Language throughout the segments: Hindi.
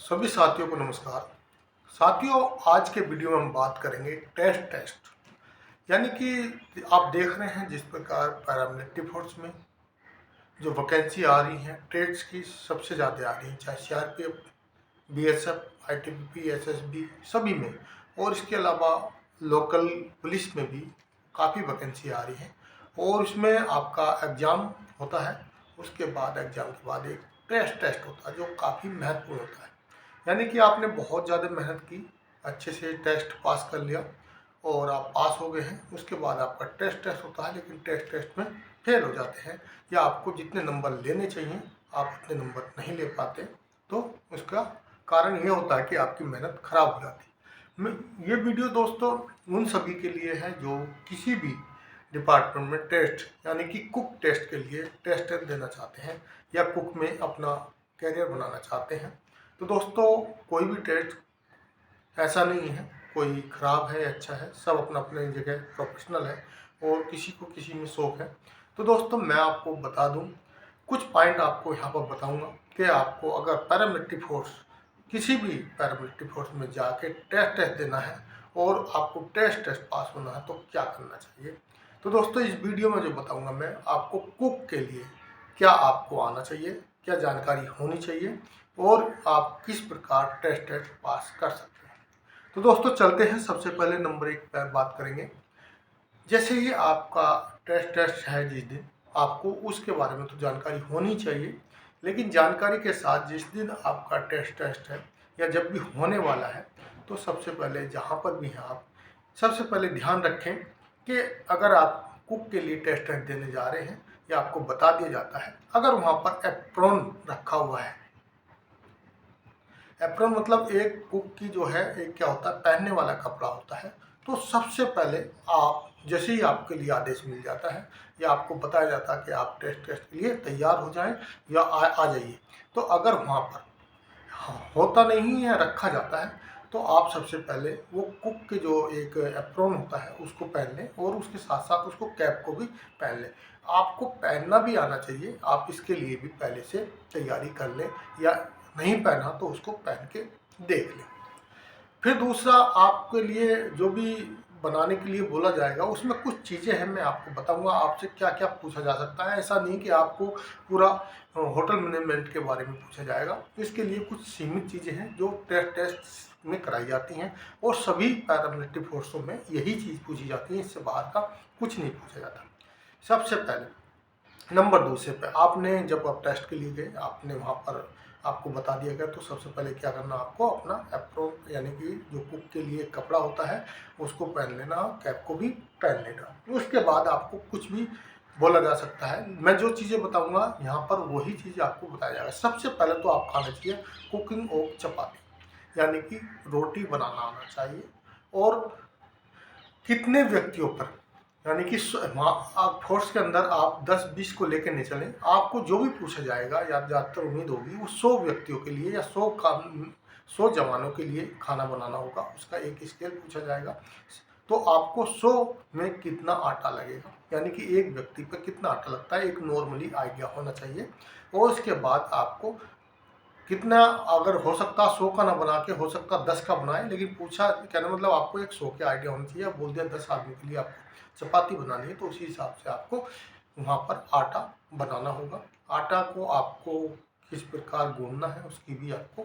सभी साथियों को नमस्कार। साथियों, आज के वीडियो में हम बात करेंगे टेस्ट यानी कि आप देख रहे हैं जिस प्रकार पैरामिलिट्री फोर्स में जो वैकेंसी आ रही हैं ट्रेड्स की सबसे ज़्यादा आ रही हैं, चाहे सीआरपीएफ, बीएसएफ, आईटीबीपी, एसएसबी सभी में, और इसके अलावा लोकल पुलिस में भी काफ़ी वैकेंसी आ रही है। और उसमें आपका एग्ज़ाम होता है, उसके बाद एग्ज़ाम के बाद एक टेस्ट होता है जो काफ़ी महत्वपूर्ण होता है। यानी कि आपने बहुत ज़्यादा मेहनत की, अच्छे से टेस्ट पास कर लिया और आप पास हो गए हैं। उसके बाद आपका टेस्ट होता है, लेकिन टेस्ट में फेल हो जाते हैं या आपको जितने नंबर लेने चाहिए आप उतने नंबर नहीं ले पाते, तो उसका कारण ये होता है कि आपकी मेहनत खराब हो जाती है। ये वीडियो दोस्तों उन सभी के लिए है जो किसी भी डिपार्टमेंट में टेस्ट यानी कि कुक टेस्ट के लिए टेस्ट देना चाहते हैं या कुक में अपना कैरियर बनाना चाहते हैं। तो दोस्तों, कोई भी टेस्ट ऐसा नहीं है कोई ख़राब है अच्छा है, सब अपना अपने जगह प्रोफेशनल है और किसी को किसी में शौक है। तो दोस्तों, मैं आपको बता दूं, कुछ पॉइंट आपको यहाँ पर बताऊंगा कि आपको अगर पैरामिलिट्री फोर्स किसी भी पैरामिलिट्री फोर्स में जाके टेस्ट देना है और आपको टेस्ट पास होना है तो क्या करना चाहिए। तो दोस्तों, इस वीडियो में जो बताऊंगा मैं आपको कुक के लिए क्या आपको आना चाहिए, क्या जानकारी होनी चाहिए और आप किस प्रकार टेस्ट पास कर सकते हैं। तो दोस्तों, चलते हैं। सबसे पहले नंबर 1 पर बात करेंगे। जैसे ही आपका टेस्ट है जिस दिन, आपको उसके बारे में तो जानकारी होनी चाहिए, लेकिन जानकारी के साथ जिस दिन आपका टेस्ट है या जब भी होने वाला है, तो सबसे पहले जहाँ पर भी हैं आप सबसे पहले ध्यान रखें कि अगर आप कुक के लिए टेस्ट देने जा रहे हैं या आपको बता दिया जाता है, अगर वहाँ पर एप्रोन रखा हुआ है। एप्रोन मतलब एक कुक की जो है एक क्या होता है, पहनने वाला कपड़ा होता है। तो सबसे पहले आप जैसे ही आपके लिए आदेश मिल जाता है या आपको बताया जाता है कि आप टेस्ट के लिए तैयार हो जाएं या आ जाइए, तो अगर वहाँ पर होता नहीं है, रखा जाता है, तो आप सबसे पहले वो कुक के जो एक एप्रोन होता है उसको पहन लें और उसके साथ साथ उसको कैप को भी पहन लें। आपको पहनना भी आना चाहिए, आप इसके लिए भी पहले से तैयारी कर लें, या नहीं पहना तो उसको पहन के देख लें। फिर दूसरा, आपके लिए जो भी बनाने के लिए बोला जाएगा उसमें कुछ चीज़ें हैं, मैं आपको बताऊंगा आपसे क्या क्या पूछा जा सकता है। ऐसा नहीं कि आपको पूरा होटल मैनेजमेंट के बारे में पूछा जाएगा। इसके लिए कुछ सीमित चीज़ें हैं जो टेस्ट में कराई जाती हैं और सभी पैरामिलिट्री फोर्सों में यही चीज़ पूछी जाती है, इससे बाहर का कुछ नहीं पूछा जाता। सबसे पहले नंबर दूसरे पे, आपने जब आप टेस्ट के लिए गए, आपने वहाँ पर आपको बता दिया गया, तो सबसे पहले क्या करना, आपको अपना एप्रोन यानी कि जो कुक के लिए कपड़ा होता है उसको पहन लेना, कैप को भी पहन लेना। उसके बाद आपको कुछ भी बोला जा सकता है। मैं जो चीज़ें बताऊंगा यहाँ पर वही चीज़ आपको बताया जाएगा। सबसे पहले तो आपको आना चाहिए कुकिंग ऑफ चपाती यानी कि रोटी बनाना आना चाहिए, और कितने व्यक्तियों पर, यानी कि आप फोर्स के अंदर आप 10-20 को लेकर नहीं चलें। आपको जो भी पूछा जाएगा या ज़्यादातर उम्मीद होगी वो 100 व्यक्तियों के लिए या 100 जवानों के लिए खाना बनाना होगा, उसका एक स्केल पूछा जाएगा। तो आपको 100 में कितना आटा लगेगा, यानी कि एक व्यक्ति पर कितना आटा लगता है, एक नॉर्मली आइडिया होना चाहिए। और उसके बाद आपको कितना, अगर हो सकता 100 का ना बना के हो सकता 10 का बनाए, लेकिन पूछा कहना मतलब आपको एक 100 के आइडिया होना चाहिए। बोल दिया 10 आदमी के लिए आपको चपाती बनानी है, तो उसी हिसाब से आपको वहाँ पर आटा बनाना होगा। आटा को आपको किस प्रकार गूंदना है उसकी भी आपको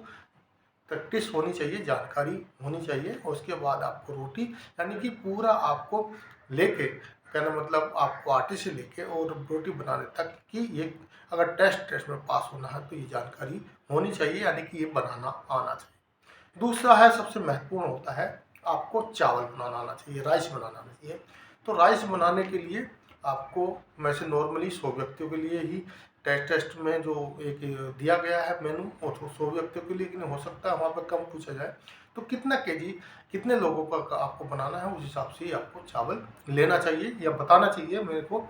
प्रैक्टिस होनी चाहिए, जानकारी होनी चाहिए। और उसके बाद आपको रोटी यानी कि पूरा आपको लेके, कहना मतलब आपको आटे से लेके और रोटी बनाने तक की ये, अगर टेस्ट में पास होना है तो ये जानकारी होनी चाहिए, यानी कि ये बनाना आना चाहिए। दूसरा है, सबसे महत्वपूर्ण होता है, आपको चावल बनाना आना चाहिए, राइस बनाना आना चाहिए। तो राइस बनाने के लिए आपको, वैसे नॉर्मली 100 व्यक्तियों के लिए ही टेस्ट में जो एक दिया गया है मेनू, वो तो 100 व्यक्तियों के लिए, लेकिन हो सकता है वहाँ पर कम पूछा जाए। तो कितना केजी कितने लोगों का आपको बनाना है, उस हिसाब से ही आपको चावल लेना चाहिए या बताना चाहिए मेरे को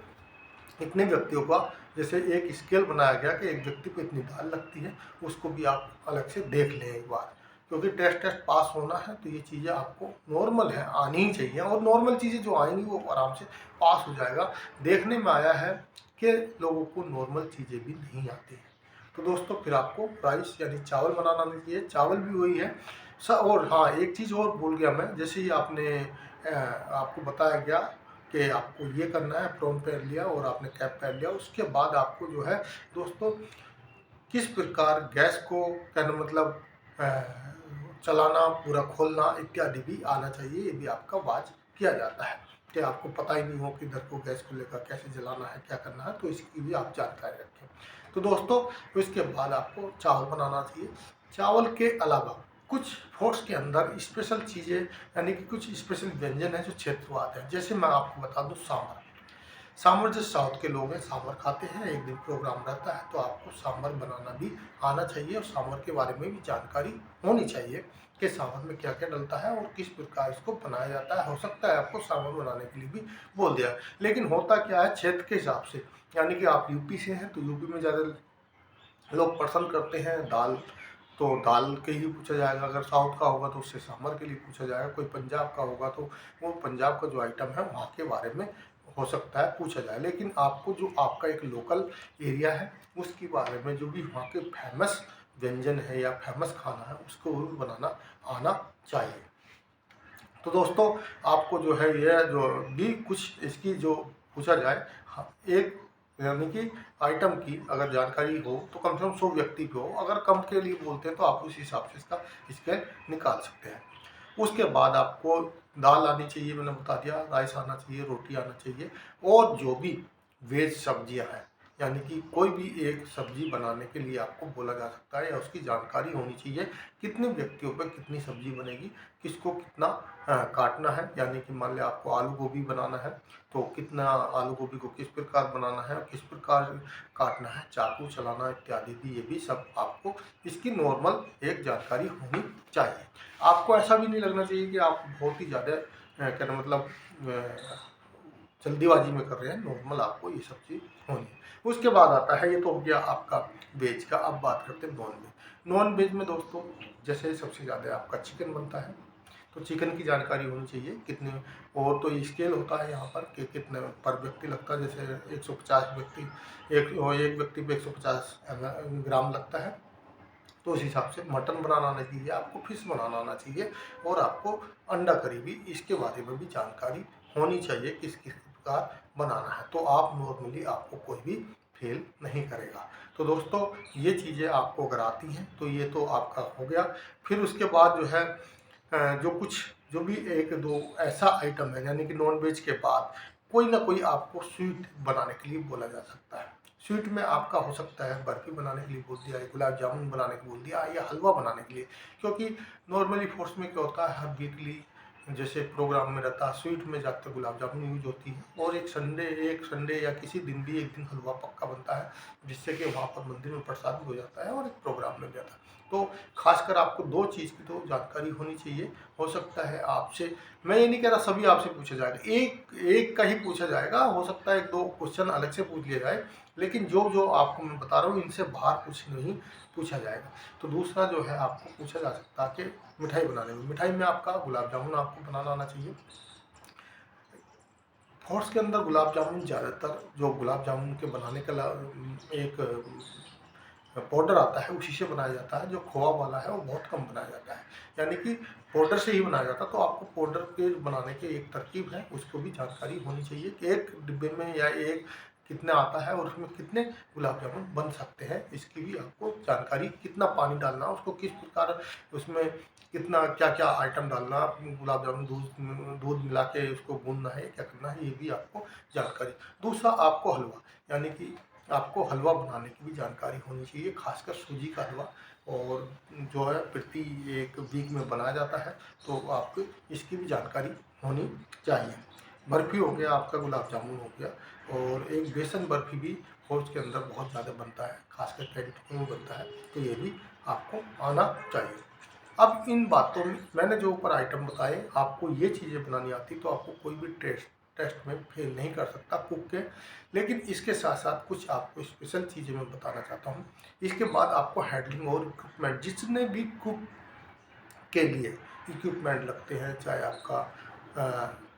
इतने व्यक्तियों का। जैसे एक स्केल बनाया गया कि एक व्यक्ति को इतनी दाल लगती है, उसको भी आप अलग से देख लें एक बार, क्योंकि टेस्ट पास होना है तो ये चीज़ें आपको नॉर्मल है आनी ही चाहिए, और नॉर्मल चीज़ें जो आएंगी वो आराम से पास हो जाएगा। देखने में आया है कि लोगों को नॉर्मल चीज़ें भी नहीं आती हैं। तो दोस्तों फिर आपको राइस यानी चावल बनाना नहीं चाहिए, चावल भी वही है। और हाँ, एक चीज़ और भूल गया मैं, जैसे ही आपने आपको बताया गया कि आपको ये करना है, एप्रोन पहन लिया और आपने कैप पहन लिया, उसके बाद आपको जो है दोस्तों किस प्रकार गैस को कहना मतलब चलाना, पूरा खोलना इत्यादि भी आना चाहिए। ये भी आपका वाच किया जाता है कि आपको पता ही नहीं हो कि इधर को गैस को लेकर कैसे जलाना है, क्या करना है, तो इसकी भी आप जानकारी रखें। तो दोस्तों इसके बाद आपको चावल बनाना चाहिए। चावल के अलावा कुछ फूड्स के अंदर स्पेशल चीज़ें यानी कि कुछ स्पेशल व्यंजन है जो क्षेत्रवाद है। जैसे मैं आपको बता दूं सांभर। सांभर जो साउथ के लोग हैं सांभर खाते हैं, एक दिन प्रोग्राम रहता है तो आपको सांभर बनाना भी आना चाहिए और सांभर के बारे में भी जानकारी होनी चाहिए कि सांभर में क्या क्या डलता है और किस प्रकार इसको बनाया जाता है। हो सकता है आपको सांभर बनाने के लिए भी बोल दिया, लेकिन होता क्या है क्षेत्र के हिसाब से, यानी कि आप यूपी से हैं तो यूपी में ज़्यादा लोग पसंद करते हैं दाल, तो दाल के ही पूछा जाएगा। अगर साउथ का होगा तो उससे सांभर के लिए पूछा जाएगा। कोई पंजाब का होगा तो वो पंजाब का जो आइटम है वहाँ के बारे में हो सकता है पूछा जाए। लेकिन आपको जो आपका एक लोकल एरिया है उसके बारे में जो भी वहाँ के फेमस व्यंजन है या फेमस खाना है उसको भी बनाना आना चाहिए। तो दोस्तों आपको जो है यह जो भी कुछ इसकी जो पूछा जाए, हाँ, एक यानी कि आइटम की अगर जानकारी हो तो कम से कम 100 व्यक्ति पे हो। अगर कम के लिए बोलते हैं तो आप उस हिसाब से इसका स्केल निकाल सकते हैं। उसके बाद आपको दाल आनी चाहिए, मैंने बता दिया, राइस आना चाहिए, रोटी आना चाहिए, और जो भी वेज सब्जियां हैं यानी कि कोई भी एक सब्जी बनाने के लिए आपको बोला जा सकता है या उसकी जानकारी होनी चाहिए। कितने व्यक्तियों पर कितनी सब्जी बनेगी, किसको कितना काटना है, यानी कि मान लिया आपको आलू गोभी बनाना है तो कितना आलू गोभी को किस प्रकार बनाना है, किस प्रकार काटना है, चाकू चलाना इत्यादि भी, ये भी सब आपको इसकी नॉर्मल एक जानकारी होनी चाहिए। आपको ऐसा भी नहीं लगना चाहिए कि आप बहुत ही ज़्यादा क्या मतलब जल्दीबाजी में कर रहे हैं। नॉर्मल आपको ये सब चीज़ होनी है। उसके बाद आता है, ये तो हो गया आपका वेज का। अब बात करते हैं नॉन वेज। नॉन वेज में दोस्तों जैसे सबसे ज़्यादा आपका चिकन बनता है तो चिकन की जानकारी होनी चाहिए कितने, और तो स्केल होता है यहाँ पर कि कितने पर व्यक्ति लगता है। जैसे 150 व्यक्ति, एक व्यक्ति पे 150 ग्राम लगता है, तो उस हिसाब से मटन बनाना आना चाहिए आपको, फिश बनाना आना चाहिए, और आपको अंडा करी भी इसके बारे में भी जानकारी होनी चाहिए किस किस प्रकार बनाना है। तो आप नॉर्मली आपको कोई भी फेल नहीं करेगा। तो दोस्तों ये चीज़ें आपको अगर आती हैं तो ये तो आपका हो गया। फिर उसके बाद जो है जो भी एक दो ऐसा आइटम है, यानी कि नॉन वेज के बाद कोई ना कोई आपको स्वीट बनाने के लिए बोला जा सकता है। स्वीट में आपका हो सकता है बर्फ़ी बनाने के लिए बोल दिया, गुलाब जामुन बनाने के बोल दिया, या हलवा बनाने के लिए। क्योंकि नॉर्मली फूड्स में क्या होता है, हर वीकली जैसे प्रोग्राम में रहता है, स्वीट में ज़्यादातर गुलाब जामुन यूज होती है, और एक संडे या किसी दिन भी एक दिन हलवा पक्का बनता है, जिससे कि वहाँ पर मंदिर में प्रसाद भी हो जाता है और एक प्रोग्राम में भी आता है। तो खासकर आपको दो चीज़ की तो जानकारी होनी चाहिए। हो सकता है आपसे, मैं ये नहीं कह रहा सभी आपसे पूछा जाएगा, एक एक का ही पूछा जाएगा, हो सकता है एक दो क्वेश्चन अलग से पूछ लिया जाए, लेकिन जो जो आपको मैं बता रहा हूँ इनसे बाहर कुछ नहीं पूछा जाएगा। तो दूसरा जो है आपको पूछा जा सकता है कि मिठाई बनाने में, मिठाई में आपका गुलाब जामुन आपको बनाना आना चाहिए। फ्रूट्स के अंदर गुलाब जामुन ज़्यादातर जो गुलाब जामुन के बनाने का एक पाउडर आता है उसी से बनाया जाता है। जो खोआ वाला है वो बहुत कम बनाया जाता है, यानी कि पाउडर से ही बनाया जाता है। तो आपको पाउडर के बनाने के एक तरकीब है, उसको भी जानकारी होनी चाहिए कि एक डिब्बे में या एक कितना आता है और उसमें कितने गुलाब जामुन बन सकते हैं। इसकी भी आपको जानकारी, कितना पानी डालना, उसको किस प्रकार उसमें कितना क्या क्या आइटम डालना, गुलाब जामुन दूध मिला के उसको गूंदना है, क्या करना है, ये भी आपको जानकारी। दूसरा आपको हलवा, यानी कि आपको हलवा बनाने की भी जानकारी होनी चाहिए, खासकर सूजी का हलवा, और जो है प्रति एक वीक में बनाया जाता है, तो आपको इसकी भी जानकारी होनी चाहिए। बर्फ़ी हो गया आपका, गुलाब जामुन हो गया, और एक बेसन बर्फ़ी भी फौज के अंदर बहुत ज़्यादा बनता है, खासकर कैंटीन में बनता है, तो ये भी आपको आना चाहिए। अब इन बातों में मैंने जो ऊपर आइटम बताए, आपको ये चीज़ें बनानी आती तो आपको कोई भी टेस्ट में फेल नहीं कर सकता कुक के। लेकिन इसके साथ साथ कुछ आपको स्पेशल चीज़ें मैं बताना चाहता हूँ। इसके बाद आपको हैंडलिंग और इक्विपमेंट, जितने भी कुक के लिए इक्विपमेंट लगते हैं, चाहे आपका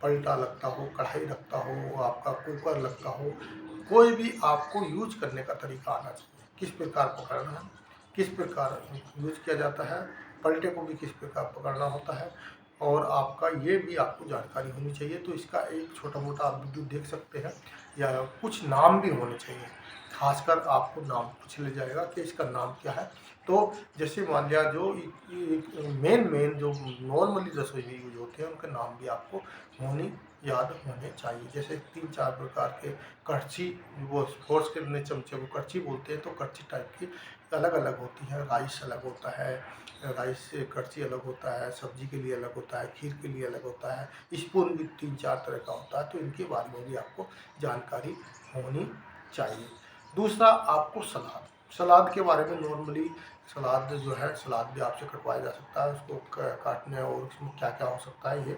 पलटा लगता हो, कढ़ाई लगता हो, आपका कुकर लगता हो, कोई भी आपको यूज करने का तरीका आना चाहिए। किस प्रकार पकड़ना है, किस प्रकार यूज किया जाता है, पलटे को भी किस प्रकार पकड़ना होता है, और आपका ये भी आपको जानकारी होनी चाहिए। तो इसका एक छोटा मोटा आप वीडियो देख सकते हैं, या कुछ नाम भी होने चाहिए, खासकर आपको नाम पूछ ले जाएगा कि इसका नाम क्या है। तो जैसे मान लिया जो मेन जो नॉर्मली रसोई में यूज होते हैं उनके नाम भी आपको याद होने चाहिए। जैसे 3-4 प्रकार के कड़छी, वो स्पोर्ट्स के लिए चमचे को कड़छी बोलते हैं, तो कड़छी टाइप की अलग अलग होती है। राइस अलग होता है, राइस से कड़छी अलग होता है, सब्जी के लिए अलग होता है, खीर के लिए अलग होता है, स्पून भी 3-4 तरह का होता है। तो इनके बारे में भी आपको जानकारी होनी चाहिए। दूसरा, आपको सलाद के बारे में नॉर्मली सलाद जो है, सलाद भी आपसे कटवाया जा सकता है, उसको काटने और उसमें क्या क्या हो सकता है ये।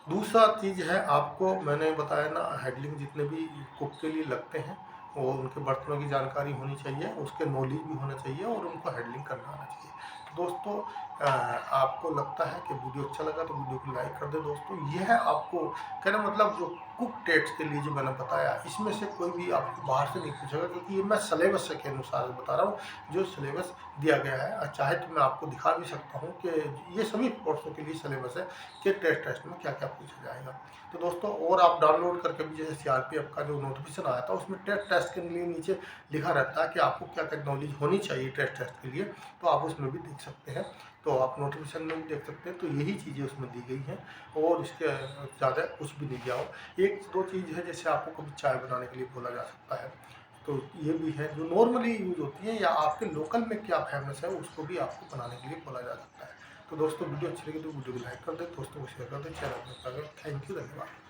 दूसरा चीज़ है, आपको मैंने बताया ना, हैंडलिंग जितने भी कुक के लिए लगते हैं वो उनके बर्तनों की जानकारी होनी चाहिए, उसके नॉलेज भी होना चाहिए और उनको हैंडलिंग करना आना चाहिए। तो दोस्तों, आपको लगता है कि वीडियो अच्छा लगा तो वीडियो को लाइक कर दे। दोस्तों, यह है आपको कहना मतलब जो कुक टेस्ट के लिए जो मैंने बताया, इसमें से कोई भी आपको बाहर से नहीं पूछेगा, क्योंकि ये मैं सिलेबस के अनुसार बता रहा हूँ, जो सिलेबस दिया गया है। चाहे तो मैं आपको दिखा भी सकता हूँ कि ये सभी कोर्सों के लिए सिलेबस है कि टेस्ट में क्या क्या पूछा जाएगा। तो दोस्तों, और आप डाउनलोड करके भी, जैसे CRPF का जो नोटिफिकेशन आया था उसमें टेस्ट के लिए नीचे लिखा रहता है कि आपको क्या क्या नॉलेज होनी चाहिए टेस्ट के लिए, तो आप उसमें भी देख सकते हैं। तो आप नोटिफिकेशन में भी देख सकते हैं। तो यही चीज़ें उसमें दी गई हैं और इसके ज़्यादा कुछ भी नहीं दिया हो। 1-2 चीज़ है, जैसे आपको कभी चाय बनाने के लिए बोला जा सकता है, तो ये भी है जो नॉर्मली यूज होती है, या आपके लोकल में क्या फेमस है उसको भी आपको बनाने के लिए बोला जा सकता है। तो दोस्तों, वीडियो अच्छी लगी तो वीडियो को लाइक कर दें, दोस्तों को शेयर कर दें, चैनल को सब्सक्राइब करें। थैंक यू, धन्यवाद।